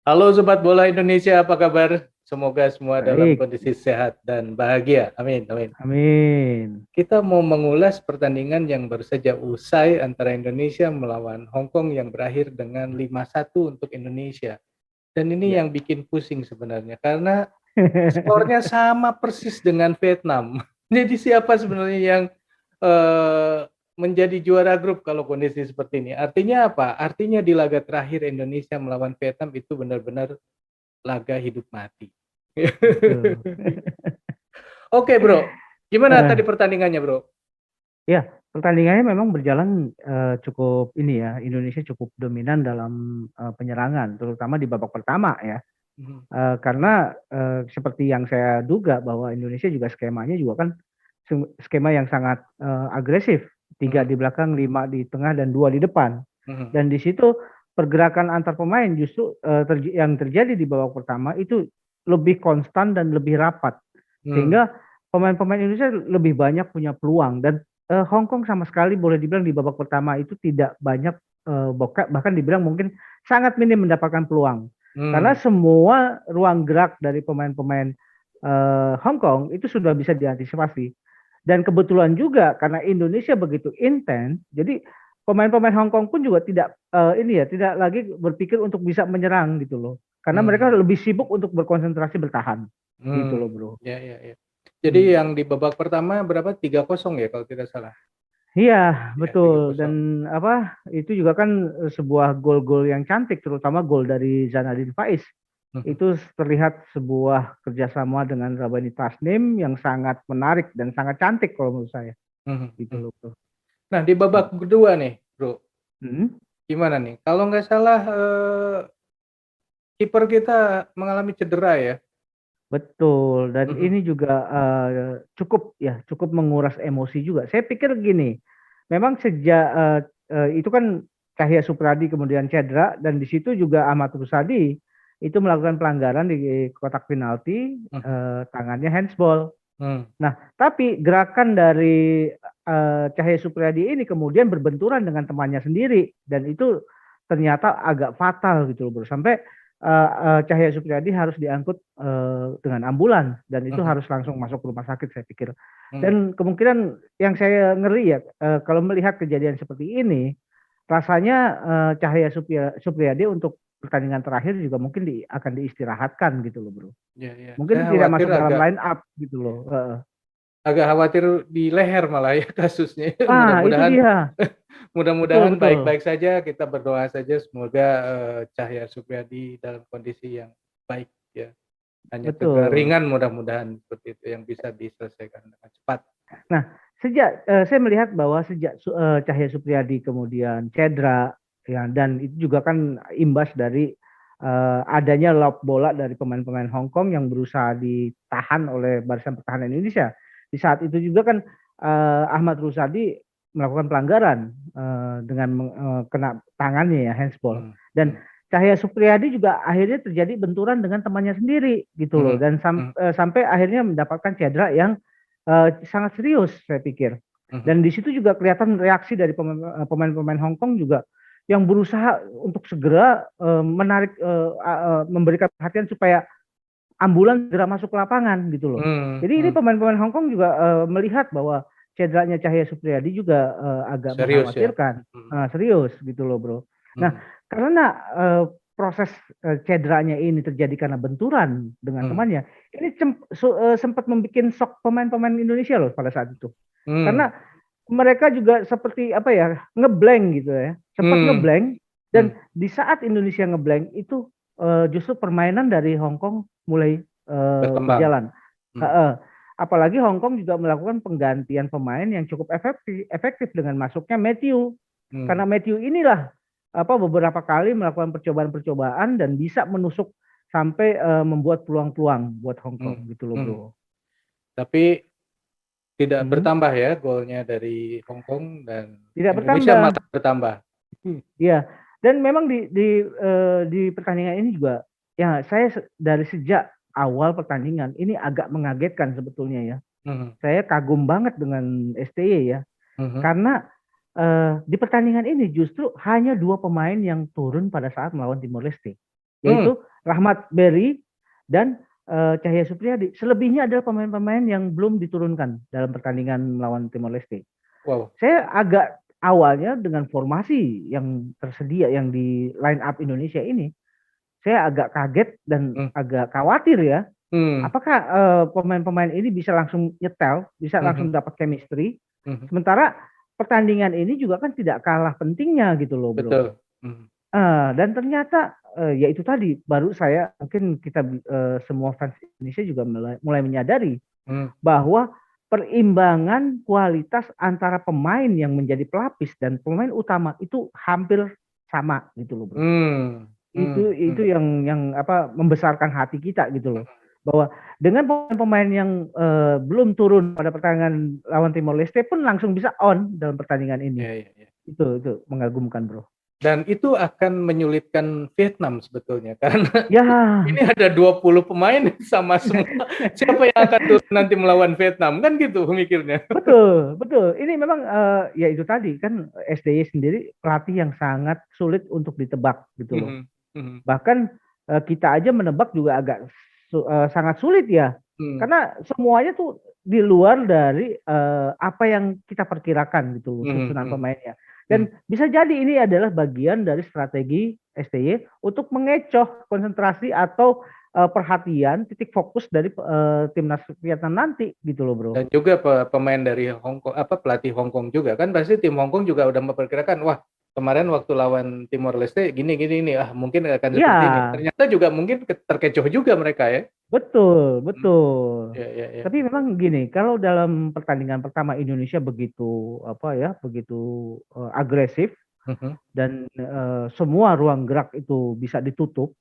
Halo Sobat Bola Indonesia, apa kabar? Semoga semua dalam Baik, kondisi sehat dan bahagia. Amin, amin. amin. Kita mau mengulas pertandingan yang baru saja usai antara Indonesia melawan Hong Kong yang berakhir dengan 5-1 untuk Indonesia. Dan ini Ya. yang bikin pusing sebenarnya, karena skornya sama persis dengan Vietnam. Jadi siapa sebenarnya yang eh, menjadi juara grup kalau kondisi seperti ini? Artinya apa? Artinya di laga terakhir Indonesia melawan Vietnam itu benar-benar laga hidup mati. Betul. Oke, Bro. Gimana tadi Eh, pertandingannya, Bro? ya, pertandingannya memang berjalan cukup ini ya. Indonesia cukup dominan dalam penyerangan, terutama di babak pertama ya. Mhm. Karena seperti yang saya duga bahwa Indonesia juga skemanya juga kan skema yang sangat agresif. Tiga Mhm. di belakang, lima di tengah, dan dua di depan. Mhm. Dan di situ pergerakan antar pemain justru yang terjadi di babak pertama itu lebih konstan dan lebih rapat. Hmm. Sehingga pemain-pemain Indonesia lebih banyak punya peluang. Dan Hong Kong sama sekali boleh dibilang di babak pertama itu tidak banyak, bahkan dibilang mungkin sangat minim mendapatkan peluang. Karena Hmm. semua ruang gerak dari pemain-pemain Hong Kong itu sudah bisa diantisipasi. Dan kebetulan juga karena Indonesia begitu intens, jadi pemain-pemain Hong Kong pun juga tidak ini ya, tidak lagi berpikir untuk bisa menyerang gitu loh. Karena mereka Hmm. lebih sibuk untuk berkonsentrasi bertahan gitu loh, Hmm. Bro. Ya, ya, ya. Jadi Hmm. yang di babak pertama berapa? 3-0 ya kalau tidak salah. Iya, Ya, tiga betul. Dan kosong. apa itu juga kan sebuah gol-gol yang cantik, terutama gol dari Zanadin Faiz. Mhm. Itu terlihat sebuah kerjasama dengan Rabani Tasnim yang sangat menarik dan sangat cantik kalau menurut saya. Mhm. Gitu Mhm. loh, Bro. Nah, di babak kedua nih, Bro. Hmm. Gimana nih? Kalau nggak salah kiper kita mengalami cedera ya. Betul, dan Mhm. ini juga cukup menguras emosi juga. Saya pikir gini, memang sejak itu kan Cahya Supradi kemudian cedera dan di situ juga Ahmad Rusadi itu melakukan pelanggaran di kotak penalti, Mhm. tangannya handsball. Hmm. Nah, tapi gerakan dari Cahya Supriyadi ini kemudian berbenturan dengan temannya sendiri dan itu ternyata agak fatal gitu loh bro. Sampai Cahya Supriyadi harus diangkut dengan ambulans dan itu Mhm. harus langsung masuk rumah sakit saya pikir. Hmm. Dan kemungkinan yang saya ngeri ya kalau melihat kejadian seperti ini rasanya Cahya Supriyadi untuk pertandingan terakhir juga mungkin akan diistirahatkan gitu loh bro. Ya, ya. Saya Mungkin tidak khawatir masuk dalam agak line up gitu loh. agak khawatir di leher malah ya kasusnya. Ah, itu Mudah-mudahan dia. Betul, mudah-mudahan betul. baik-baik saja. Kita berdoa saja semoga Cahya Supriyadi dalam kondisi yang baik ya. Hanya cedera Betul. ringan mudah-mudahan seperti itu yang bisa diselesaikan dengan cepat. Nah, saya melihat bahwa sejak Cahya Supriyadi kemudian cedera ya dan itu juga kan imbas dari adanya lob bola dari pemain-pemain Hong Kong yang berusaha ditahan oleh barisan pertahanan Indonesia. Di saat itu juga kan Ahmad Rusadi melakukan pelanggaran dengan kena tangannya ya handsball. Hmm. Dan Hmm. Cahya Supriyadi juga akhirnya terjadi benturan dengan temannya sendiri gitu loh Hmm. dan Hmm. sampai akhirnya mendapatkan cedera yang sangat serius saya pikir. Hmm. Dan di situ juga kelihatan reaksi dari pemain-pemain Hong Kong juga yang berusaha untuk segera menarik memberikan perhatian supaya ambulans segera masuk ke lapangan gitu loh. Hmm. Jadi ini Hmm. pemain-pemain Hong Kong juga melihat bahwa cederanya Cahya Supriyadi juga agak Serius ya. mengkhawatirkan. Hmm. Serius gitu loh bro. Nah Hmm. karena proses cederanya ini terjadi karena benturan dengan Hmm. temannya, ini sempat membuat shock pemain-pemain Indonesia loh pada saat itu. Hmm. Karena mereka juga seperti apa ya ngeblank gitu ya, sempat Hmm. ngeblank Hmm. dan di saat Indonesia ngeblank itu justru permainan dari Hong Kong mulai Berkembang. berjalan. Hmm. Uh, Apalagi Hong Kong juga melakukan penggantian pemain yang cukup efektif dengan masuknya Matthew. Hmm. Karena Matthew inilah apa beberapa kali melakukan percobaan-percobaan dan bisa menusuk sampai membuat peluang-peluang buat Hong Hmm. Kong gitu loh bro. Hmm. Tapi tidak Hmm. bertambah ya golnya dari Hong Kong dan Tidak Indonesia bertambah. malah bertambah. Iya, dan memang di pertandingan ini juga ya saya dari sejak awal pertandingan ini agak mengagetkan sebetulnya ya. Mhm. Saya kagum banget dengan STY ya, Mhm. karena di pertandingan ini justru hanya dua pemain yang turun pada saat melawan Timor Leste. Hmm. yaitu Rahmat Berry dan Cahya Supriyadi. Selebihnya adalah pemain-pemain yang belum diturunkan dalam pertandingan melawan Timor Leste. Wow. Saya agak awalnya dengan formasi yang tersedia yang di line up Indonesia ini, saya agak kaget dan Hmm. agak khawatir ya. Hmm. Apakah pemain-pemain ini bisa langsung nyetel, bisa Hmm. langsung dapat chemistry? Hmm. Sementara pertandingan ini juga kan tidak kalah pentingnya gitu loh, bro. Betul. Hmm. Dan ternyata ya itu tadi baru saya mungkin kita semua fans Indonesia juga mulai menyadari Hmm. bahwa perimbangan kualitas antara pemain yang menjadi pelapis dan pemain utama itu hampir sama gitu loh, bro. Hmm. Hmm. Itu Hmm. yang apa membesarkan hati kita gitu loh. Bahwa dengan pemain-pemain yang belum turun pada pertandingan lawan Timor Leste pun langsung bisa on dalam pertandingan ini. Ya, ya, ya. Itu mengagumkan, bro. Dan itu akan menyulitkan Vietnam sebetulnya karena Ya, ini ada 20 pemain sama semua. Siapa yang akan turun nanti melawan Vietnam? Kan gitu mikirnya. betul, betul. Ini memang ya itu tadi kan SDY sendiri pelatih yang sangat sulit untuk ditebak gitu loh. Mhm. Mhm. Bahkan kita aja menebak juga agak sangat sulit ya. Hmm. Karena semuanya tuh di luar dari apa yang kita perkirakan gitu loh, Mhm. susunan Mhm. pemainnya. Hmm. Dan bisa jadi ini adalah bagian dari strategi STY untuk mengecoh konsentrasi atau perhatian titik fokus dari timnas Vietnam nanti gitu loh, bro. Dan juga pemain dari Hong Kong, pelatih Hong Kong juga kan pasti tim Hong Kong juga udah memperkirakan, wah kemarin waktu lawan Timor Leste gini ini, mungkin akan Iya, seperti ini. Ternyata juga mungkin terkecoh juga mereka ya. betul, Hmm. betul. Ya, ya, ya. Tapi memang gini, kalau dalam pertandingan pertama Indonesia begitu apa ya, begitu agresif Mhm. dan semua ruang gerak itu bisa ditutup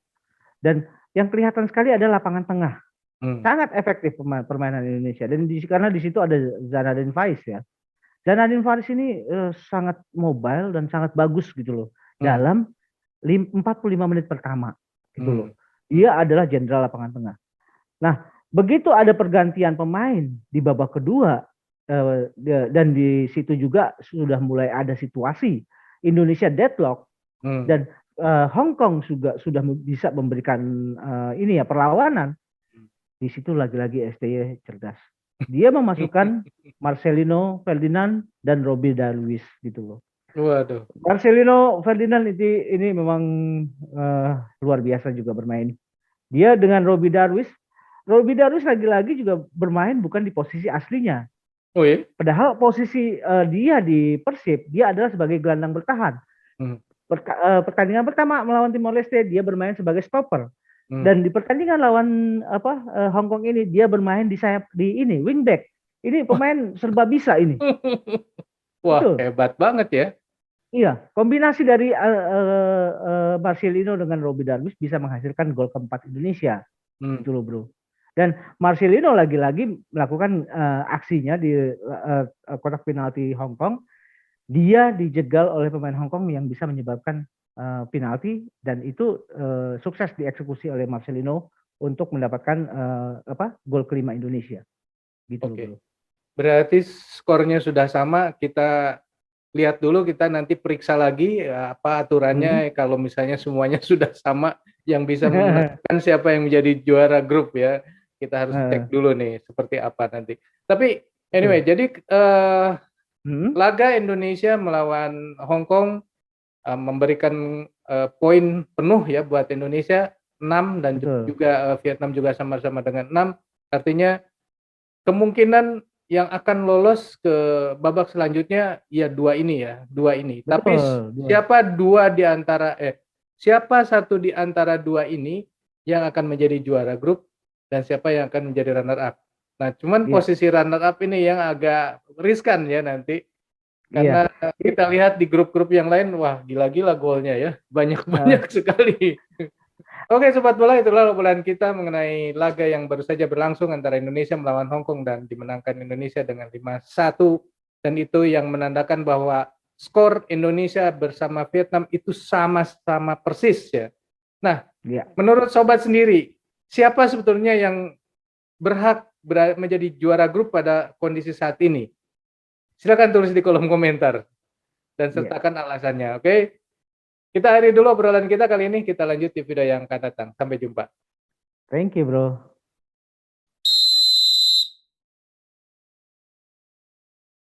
dan yang kelihatan sekali adalah lapangan tengah. Hmm. Sangat efektif permainan Indonesia dan karena di situ ada Zanadin Faiz ya. Zanadin Faiz ini sangat mobile dan sangat bagus gitu loh Hmm. dalam 45 menit pertama gitu loh. Hmm. Dia adalah jenderal lapangan tengah. Nah, begitu ada pergantian pemain di babak kedua dan di situ juga sudah mulai ada situasi Indonesia deadlock Hmm. dan Hong Kong juga sudah bisa memberikan ini ya perlawanan. Di situ lagi-lagi STY cerdas. Dia memasukkan Marcelino Ferdinand dan Robbie Darwis gitu loh. Waduh. Marcelino Ferdinand ini memang luar biasa juga bermain. Dia dengan Robbie Darwis lagi-lagi juga bermain bukan di posisi aslinya. Oh ya? Padahal posisi dia di Persib, dia adalah sebagai gelandang bertahan. Hmm. Pertandingan pertama melawan Timor Leste dia bermain sebagai stopper. Hmm. Dan di pertandingan lawan Hong Kong ini dia bermain di sayap di ini wingback. Ini pemain serba bisa ini. Wah, Betul. hebat banget ya. Iya, kombinasi dari Marcelino dengan Robbie Darwis bisa menghasilkan gol keempat Indonesia. Hmm. Gitu loh, bro. Dan Marcelino lagi-lagi melakukan aksinya di kotak penalti Hong Kong. Dia dijegal oleh pemain Hong Kong yang bisa menyebabkan penalti dan itu sukses dieksekusi oleh Marcelino untuk mendapatkan gol kelima Indonesia. Gitu loh, Oke. bro. Berarti skornya sudah sama, kita lihat dulu, kita nanti periksa lagi apa aturannya kalau misalnya semuanya sudah sama yang bisa menentukan siapa yang menjadi juara grup ya. Kita harus cek dulu nih seperti apa nanti. Tapi anyway, jadi laga Indonesia melawan Hong Kong memberikan poin penuh ya buat Indonesia 6 dan juga Vietnam juga sama-sama dengan 6. Artinya kemungkinan yang akan lolos ke babak selanjutnya ya dua ini. Tapi siapa satu di antara dua ini yang akan menjadi juara grup dan siapa yang akan menjadi runner up. Nah, cuman posisi runner up ini yang agak riskan ya nanti. Karena kita lihat di grup-grup yang lain, wah gila-gila golnya ya, banyak sekali. Oke, Sobat Bola, itulah obrolan kita mengenai laga yang baru saja berlangsung antara Indonesia melawan Hong Kong dan dimenangkan Indonesia dengan 5-1. Dan itu yang menandakan bahwa skor Indonesia bersama Vietnam itu sama-sama persis ya. Nah, menurut Sobat sendiri, siapa sebetulnya yang berhak menjadi juara grup pada kondisi saat ini? Silakan tulis di kolom komentar dan sertakan alasannya, oke? Kita akhiri dulu obrolan kita kali ini. Kita lanjut di video yang akan datang. Sampai jumpa. Thank you, bro.